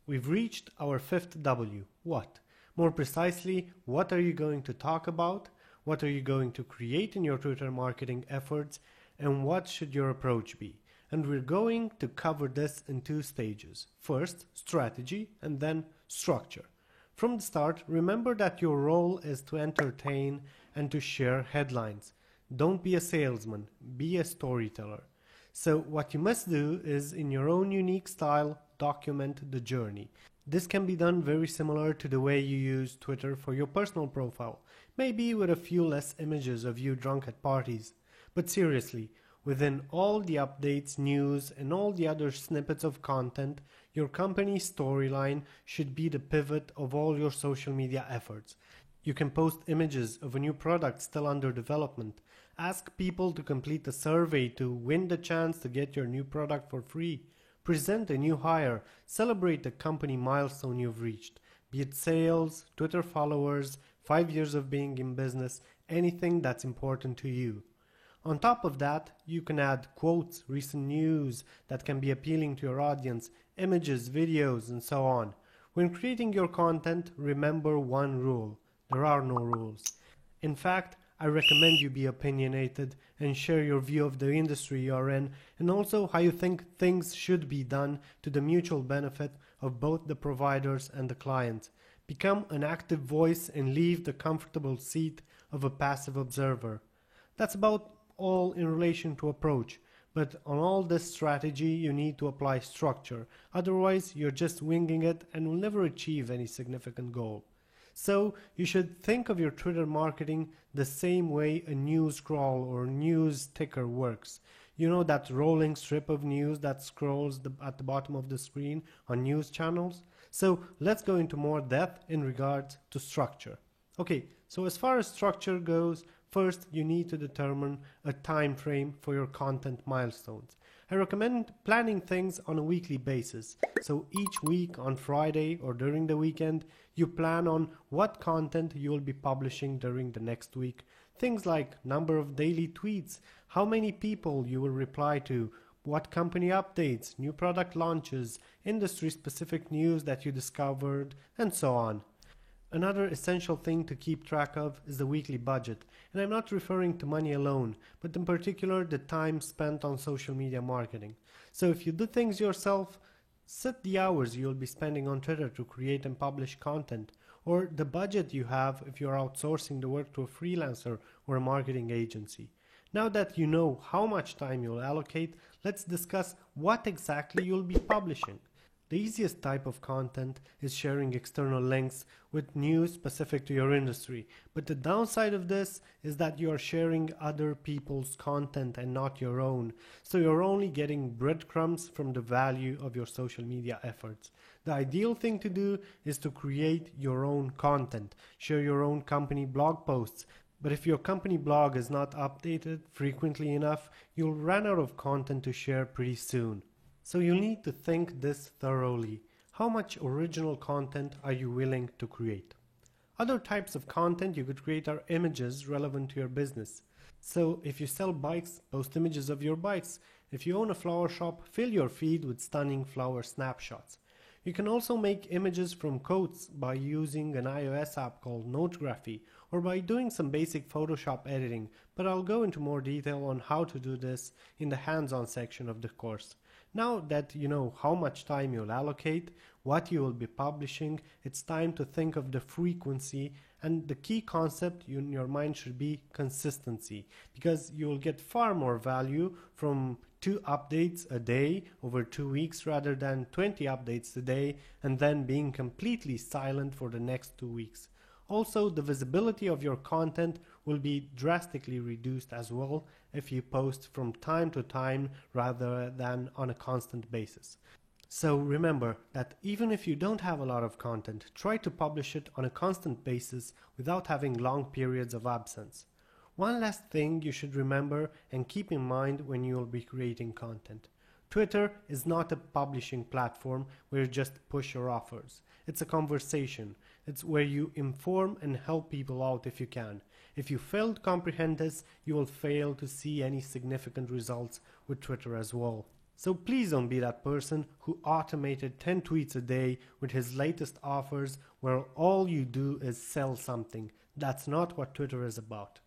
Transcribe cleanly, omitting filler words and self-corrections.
we've reached our fifth W, what? More precisely, what are you going to talk about? What are you going to create in your Twitter marketing efforts? And what should your approach be? And we're going to cover this in two stages. First, strategy, and then structure. From the start, remember that your role is to entertain and to share headlines. Don't be a salesman, be a storyteller. So what you must do is, in your own unique style, document the journey. This can be done very similar to the way you use Twitter for your personal profile, maybe with a few less images of you drunk at parties. But seriously, within all the updates, news, and all the other snippets of content, your company's storyline should be the pivot of all your social media efforts. You can post images of a new product still under development. Ask people to complete a survey to win the chance to get your new product for free. Present a new hire. Celebrate the company milestone you've reached. Be it sales, Twitter followers, 5 years of being in business, anything that's important to you. On top of that, you can add quotes, recent news that can be appealing to your audience, images, videos, and so on. When creating your content, remember one rule. There are no rules. In fact, I recommend you be opinionated and share your view of the industry you're in and also how you think things should be done to the mutual benefit of both the providers and the client. Become an active voice and leave the comfortable seat of a passive observer. That's about all in relation to approach, but on all this strategy you need to apply structure, otherwise you're just winging it and will never achieve any significant goal. So you should think of your Twitter marketing the same way a news scroll or news ticker works. You know that rolling strip of news that scrolls at the bottom of the screen on news channels? So let's go into more depth in regards to structure. Okay, so as far as structure goes, first you need to determine a time frame for your content milestones. I recommend planning things on a weekly basis. So each week on Friday or during the weekend, you plan on what content you will be publishing during the next week. Things like number of daily tweets, how many people you will reply to, what company updates, new product launches, industry-specific news that you discovered, and so on. Another essential thing to keep track of is the weekly budget, and I'm not referring to money alone, but in particular the time spent on social media marketing. So if you do things yourself, set the hours you'll be spending on Twitter to create and publish content, or the budget you have if you're outsourcing the work to a freelancer or a marketing agency. Now that you know how much time you'll allocate, let's discuss what exactly you'll be publishing. The easiest type of content is sharing external links with news specific to your industry, but the downside of this is that you are sharing other people's content and not your own, so you're only getting breadcrumbs from the value of your social media efforts. The ideal thing to do is to create your own content, share your own company blog posts, but if your company blog is not updated frequently enough, you'll run out of content to share pretty soon. So you'll need to think this thoroughly. How much original content are you willing to create? Other types of content you could create are images relevant to your business. So if you sell bikes, post images of your bikes. If you own a flower shop, fill your feed with stunning flower snapshots. You can also make images from quotes by using an iOS app called Notography or by doing some basic Photoshop editing, but I'll go into more detail on how to do this in the hands-on section of the course. Now that you know how much time you'll allocate, what you will be publishing, it's time to think of the frequency, and the key concept in your mind should be consistency, because you will get far more value from 2 updates a day over 2 weeks rather than 20 updates a day and then being completely silent for the next 2 weeks. Also, the visibility of your content will be drastically reduced as well if you post from time to time rather than on a constant basis. So remember that even if you don't have a lot of content, try to publish it on a constant basis without having long periods of absence. One last thing you should remember and keep in mind when you will be creating content. Twitter is not a publishing platform where you just push your offers. It's a conversation. It's where you inform and help people out if you can. If you fail to comprehend this, you will fail to see any significant results with Twitter as well. So please don't be that person who automated 10 tweets a day with his latest offers where all you do is sell something. That's not what Twitter is about.